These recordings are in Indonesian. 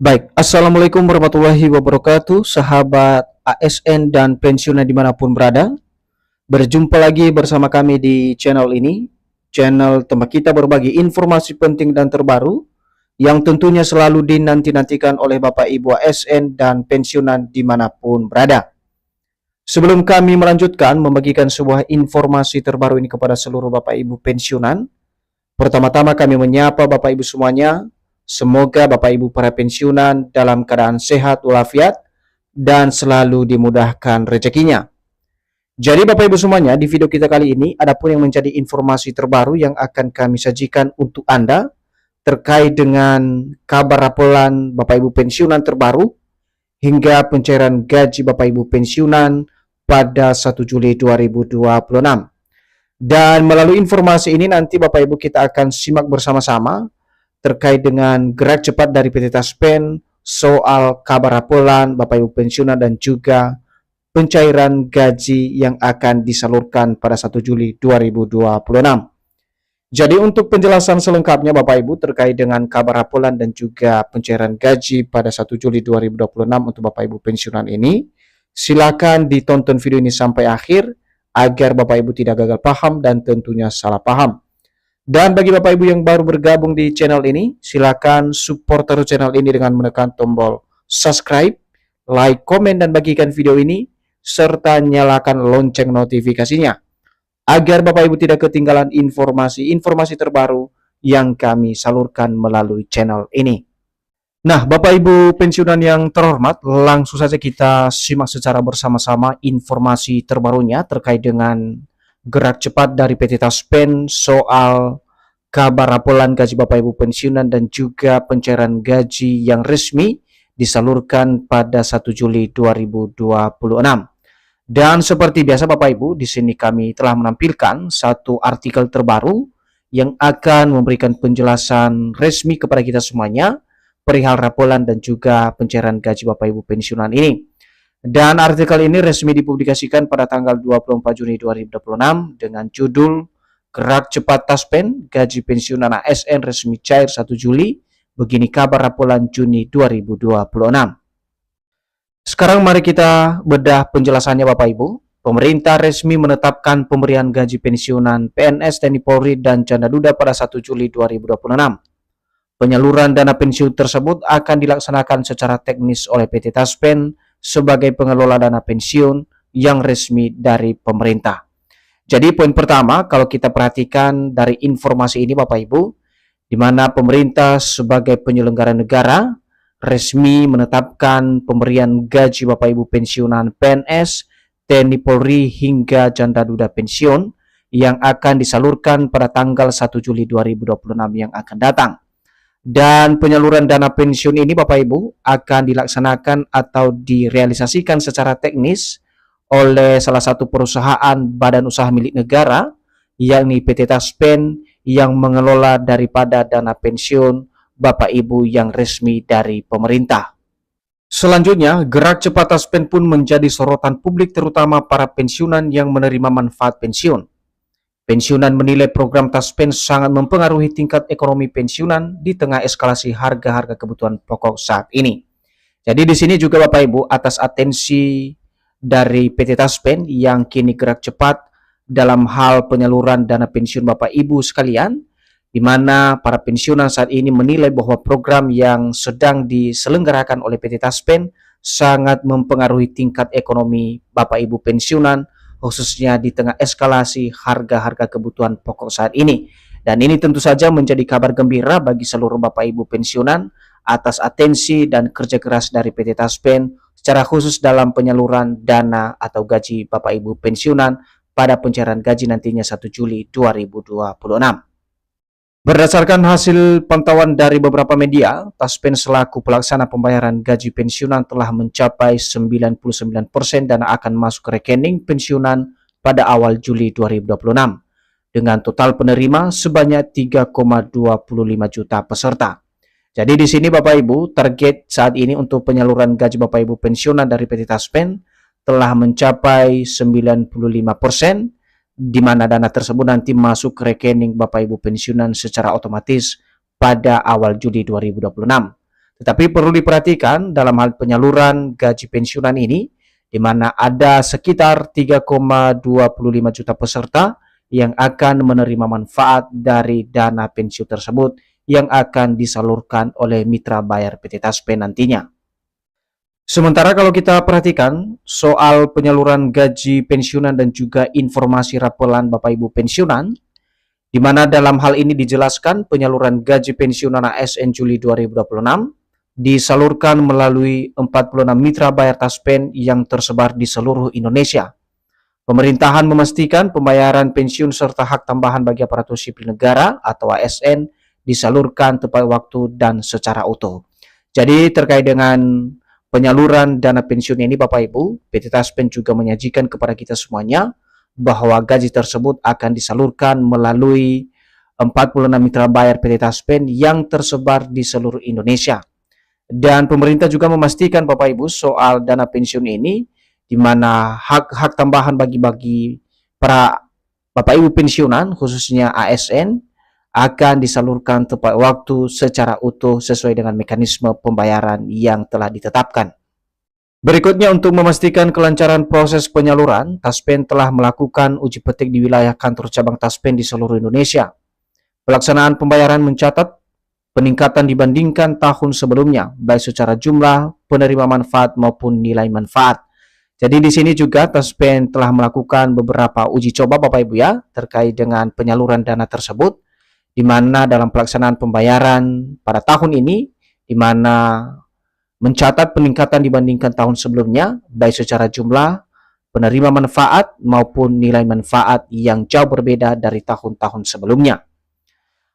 Baik, Assalamualaikum warahmatullahi wabarakatuh, sahabat ASN dan pensiunan dimanapun berada. Berjumpa lagi bersama kami di channel ini, channel tempat kita berbagi informasi penting dan terbaru yang tentunya selalu dinanti-nantikan oleh Bapak Ibu ASN dan pensiunan dimanapun berada. Sebelum kami melanjutkan membagikan sebuah informasi terbaru ini kepada seluruh Bapak Ibu pensiunan, pertama-tama kami menyapa Bapak Ibu semuanya. Semoga Bapak Ibu para pensiunan dalam keadaan sehat walafiat dan selalu dimudahkan rezekinya. Jadi Bapak Ibu semuanya, di video kita kali ini ada pun yang menjadi informasi terbaru yang akan kami sajikan untuk Anda terkait dengan kabar raporan Bapak Ibu pensiunan terbaru hingga pencairan gaji Bapak Ibu pensiunan pada 1 Juli 2026. Dan melalui informasi ini nanti Bapak Ibu kita akan simak bersama-sama terkait dengan gerak cepat dari PT Taspen soal kabar raporan Bapak Ibu pensiunan dan juga pencairan gaji yang akan disalurkan pada 1 Juli 2026. Jadi untuk penjelasan selengkapnya Bapak Ibu terkait dengan kabar raporan dan juga pencairan gaji pada 1 Juli 2026 untuk Bapak Ibu pensiunan ini, silakan ditonton video ini sampai akhir agar Bapak Ibu tidak gagal paham dan tentunya salah paham. Dan bagi Bapak Ibu yang baru bergabung di channel ini, silakan support terus channel ini dengan menekan tombol subscribe, like, komen, dan bagikan video ini, serta nyalakan lonceng notifikasinya, agar Bapak Ibu tidak ketinggalan informasi-informasi terbaru yang kami salurkan melalui channel ini. Nah, Bapak Ibu pensiunan yang terhormat, langsung saja kita simak secara bersama-sama informasi terbarunya terkait dengan gerak cepat dari PT Taspen soal kabar raporan gaji Bapak Ibu pensiunan dan juga pencairan gaji yang resmi disalurkan pada 1 Juli 2026. Dan seperti biasa Bapak Ibu, di sini kami telah menampilkan satu artikel terbaru yang akan memberikan penjelasan resmi kepada kita semuanya perihal raporan dan juga pencairan gaji Bapak Ibu pensiunan ini. Dan artikel ini resmi dipublikasikan pada tanggal 24 Juni 2026 dengan judul Gerak Cepat Taspen, Gaji Pensiunan ASN Resmi Cair 1 Juli, begini kabar raporan Juni 2026. Sekarang mari kita bedah penjelasannya Bapak Ibu. Pemerintah resmi menetapkan pemberian gaji pensiunan PNS, TNI Polri, dan Janda Duda pada 1 Juli 2026. Penyaluran dana pensiun tersebut akan dilaksanakan secara teknis oleh PT Taspen sebagai pengelola dana pensiun yang resmi dari pemerintah. Jadi poin pertama, kalau kita perhatikan dari informasi ini Bapak Ibu, di mana pemerintah sebagai penyelenggara negara resmi menetapkan pemberian gaji Bapak Ibu pensiunan PNS, TNI Polri hingga Janda Duda pensiun yang akan disalurkan pada tanggal 1 Juli 2026 yang akan datang. Dan penyaluran dana pensiun ini Bapak Ibu akan dilaksanakan atau direalisasikan secara teknis oleh salah satu perusahaan badan usaha milik negara, yakni PT Taspen yang mengelola daripada dana pensiun Bapak Ibu yang resmi dari pemerintah. Selanjutnya, gerak cepat Taspen pun menjadi sorotan publik terutama para pensiunan yang menerima manfaat pensiun. Pensiunan menilai program Taspen sangat mempengaruhi tingkat ekonomi pensiunan di tengah eskalasi harga-harga kebutuhan pokok saat ini. Jadi di sini juga Bapak Ibu, atas atensi dari PT Taspen yang kini gerak cepat dalam hal penyaluran dana pensiun Bapak Ibu sekalian, di mana para pensiunan saat ini menilai bahwa program yang sedang diselenggarakan oleh PT Taspen sangat mempengaruhi tingkat ekonomi Bapak Ibu pensiunan, khususnya di tengah eskalasi harga-harga kebutuhan pokok saat ini. Dan ini tentu saja menjadi kabar gembira bagi seluruh Bapak Ibu pensiunan atas atensi dan kerja keras dari PT Taspen secara khusus dalam penyaluran dana atau gaji Bapak Ibu pensiunan pada pencairan gaji nantinya 1 Juli 2026. Berdasarkan hasil pantauan dari beberapa media, Taspen selaku pelaksana pembayaran gaji pensiunan telah mencapai 99% dana akan masuk ke rekening pensiunan pada awal Juli 2026 dengan total penerima sebanyak 3,25 juta peserta. Jadi di sini Bapak Ibu, target saat ini untuk penyaluran gaji Bapak Ibu pensiunan dari PT Taspen telah mencapai 95%, di mana dana tersebut nanti masuk ke rekening Bapak Ibu pensiunan secara otomatis pada awal Juli 2026. Tetapi perlu diperhatikan dalam hal penyaluran gaji pensiunan ini, di mana ada sekitar 3,25 juta peserta yang akan menerima manfaat dari dana pensiun tersebut yang akan disalurkan oleh mitra bayar PT Taspen nantinya. Sementara kalau kita perhatikan soal penyaluran gaji pensiunan dan juga informasi rapelan Bapak Ibu pensiunan, di mana dalam hal ini dijelaskan penyaluran gaji pensiunan ASN Juli 2026 disalurkan melalui 46 mitra bayar Taspen yang tersebar di seluruh Indonesia. Pemerintahan memastikan pembayaran pensiun serta hak tambahan bagi aparatur sipil negara atau ASN disalurkan tepat waktu dan secara utuh. Jadi terkait dengan penyaluran dana pensiun ini Bapak Ibu, PT Taspen juga menyajikan kepada kita semuanya bahwa gaji tersebut akan disalurkan melalui 46 mitra bayar PT Taspen yang tersebar di seluruh Indonesia. Dan pemerintah juga memastikan Bapak Ibu soal dana pensiun ini, di mana hak-hak tambahan bagi para Bapak Ibu pensiunan khususnya ASN akan disalurkan tepat waktu secara utuh sesuai dengan mekanisme pembayaran yang telah ditetapkan. Berikutnya, untuk memastikan kelancaran proses penyaluran, Taspen telah melakukan uji petik di wilayah kantor cabang Taspen di seluruh Indonesia. Pelaksanaan pembayaran mencatat peningkatan dibandingkan tahun sebelumnya, baik secara jumlah penerima manfaat maupun nilai manfaat. Jadi di sini juga Taspen telah melakukan beberapa uji coba Bapak Ibu ya, terkait dengan penyaluran dana tersebut, di mana dalam pelaksanaan pembayaran pada tahun ini, di mana mencatat peningkatan dibandingkan tahun sebelumnya, baik secara jumlah penerima manfaat maupun nilai manfaat yang jauh berbeda dari tahun-tahun sebelumnya.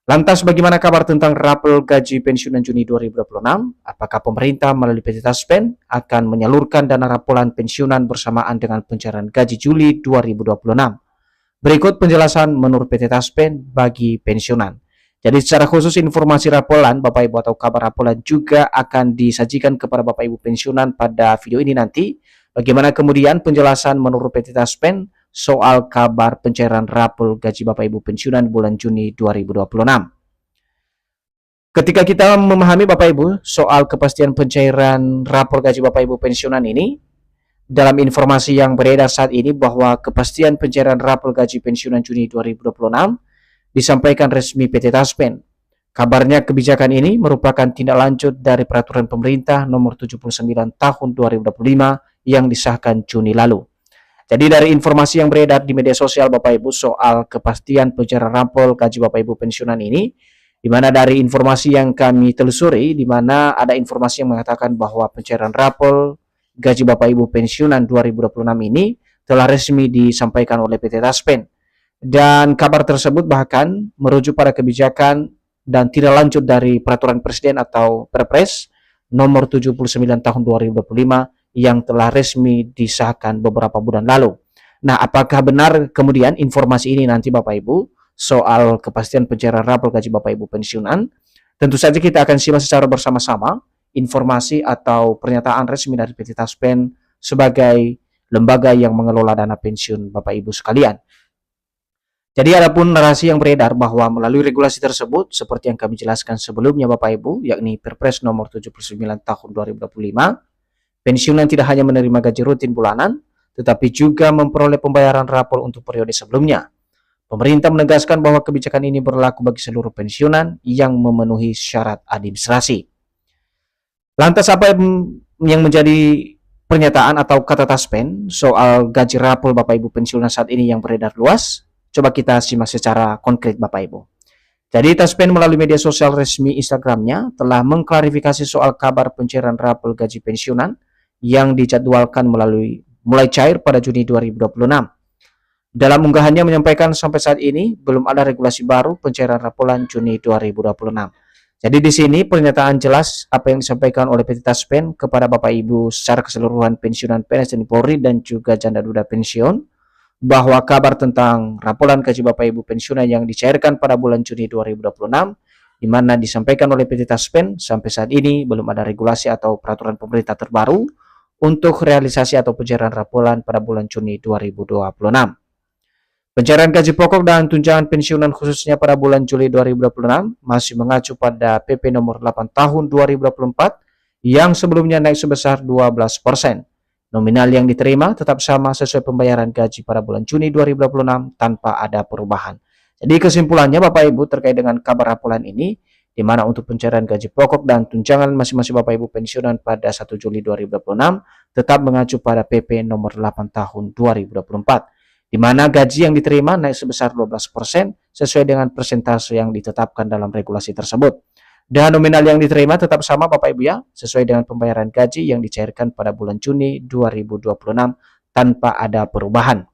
Lantas bagaimana kabar tentang rapel gaji pensiunan Juni 2026? Apakah pemerintah melalui PT Taspen akan menyalurkan dana rapelan pensiunan bersamaan dengan pencairan gaji Juli 2026? Berikut penjelasan menurut PT Taspen bagi pensiunan. Jadi secara khusus informasi rapelan Bapak Ibu atau kabar rapelan juga akan disajikan kepada Bapak Ibu pensiunan pada video ini nanti. Bagaimana kemudian penjelasan menurut PT Taspen soal kabar pencairan rapel gaji Bapak Ibu pensiunan bulan Juni 2026. Ketika kita memahami Bapak Ibu soal kepastian pencairan rapel gaji Bapak Ibu pensiunan ini, dalam informasi yang beredar saat ini bahwa kepastian pencairan rapel gaji pensiunan Juni 2026 disampaikan resmi PT Taspen. Kabarnya kebijakan ini merupakan tindak lanjut dari peraturan pemerintah nomor 79 tahun 2025 yang disahkan Juni lalu. Jadi dari informasi yang beredar di media sosial Bapak Ibu soal kepastian pencairan rapel gaji Bapak Ibu pensiunan ini, di mana dari informasi yang kami telusuri, di mana ada informasi yang mengatakan bahwa pencairan rapel gaji Bapak Ibu pensiunan 2026 ini telah resmi disampaikan oleh PT Taspen. Dan kabar tersebut bahkan merujuk pada kebijakan dan tidak lanjut dari peraturan presiden atau Perpres nomor 79 tahun 2025 yang telah resmi disahkan beberapa bulan lalu. Nah, apakah benar kemudian informasi ini nanti Bapak Ibu soal kepastian pencairan rapel gaji Bapak Ibu pensiunan? Tentu saja kita akan simak secara bersama-sama informasi atau pernyataan resmi dari PT Taspen sebagai lembaga yang mengelola dana pensiun Bapak Ibu sekalian. Jadi adapun narasi yang beredar bahwa melalui regulasi tersebut seperti yang kami jelaskan sebelumnya Bapak Ibu, yakni Perpres nomor 79 tahun 2025, pensiunan tidak hanya menerima gaji rutin bulanan, tetapi juga memperoleh pembayaran rapel untuk periode sebelumnya. Pemerintah menegaskan bahwa kebijakan ini berlaku bagi seluruh pensiunan yang memenuhi syarat administrasi. Lantas apa yang menjadi pernyataan atau kata Taspen soal gaji rapel Bapak Ibu pensiunan saat ini yang beredar luas? Coba kita simak secara konkret Bapak Ibu. Jadi Taspen melalui media sosial resmi Instagramnya telah mengklarifikasi soal kabar pencairan rapel gaji pensiunan yang dijadwalkan mulai cair pada Juni 2026. Dalam unggahannya menyampaikan sampai saat ini belum ada regulasi baru pencairan rapelan Juni 2026. Jadi di sini pernyataan jelas apa yang disampaikan oleh PT Taspen kepada Bapak Ibu secara keseluruhan pensiunan PNS TNI Polri dan juga janda duda pensiun, bahwa kabar tentang rapelan gaji Bapak Ibu pensiunan yang dicairkan pada bulan Juni 2026, di mana disampaikan oleh PT Taspen, sampai saat ini belum ada regulasi atau peraturan pemerintah terbaru untuk realisasi atau pencairan rapelan pada bulan Juni 2026. Pencairan gaji pokok dan tunjangan pensiunan khususnya pada bulan Juli 2026 masih mengacu pada PP nomor 8 tahun 2024 yang sebelumnya naik sebesar 12%. Nominal yang diterima tetap sama sesuai pembayaran gaji pada bulan Juni 2026 tanpa ada perubahan. Jadi kesimpulannya Bapak Ibu terkait dengan kabar rapolan ini, di mana untuk pencairan gaji pokok dan tunjangan masing-masing Bapak Ibu pensiunan pada 1 Juli 2026 tetap mengacu pada PP nomor 8 tahun 2024. Di mana gaji yang diterima naik sebesar 12% sesuai dengan persentase yang ditetapkan dalam regulasi tersebut. Dan nominal yang diterima tetap sama Bapak Ibu ya, sesuai dengan pembayaran gaji yang dicairkan pada bulan Juni 2026 tanpa ada perubahan.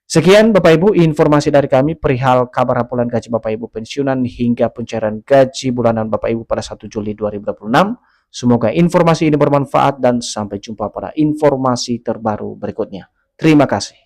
Sekian Bapak Ibu informasi dari kami perihal kabar rapolan gaji Bapak Ibu pensiunan hingga pencairan gaji bulanan Bapak Ibu pada 1 Juli 2026. Semoga informasi ini bermanfaat dan sampai jumpa pada informasi terbaru berikutnya. Terima kasih.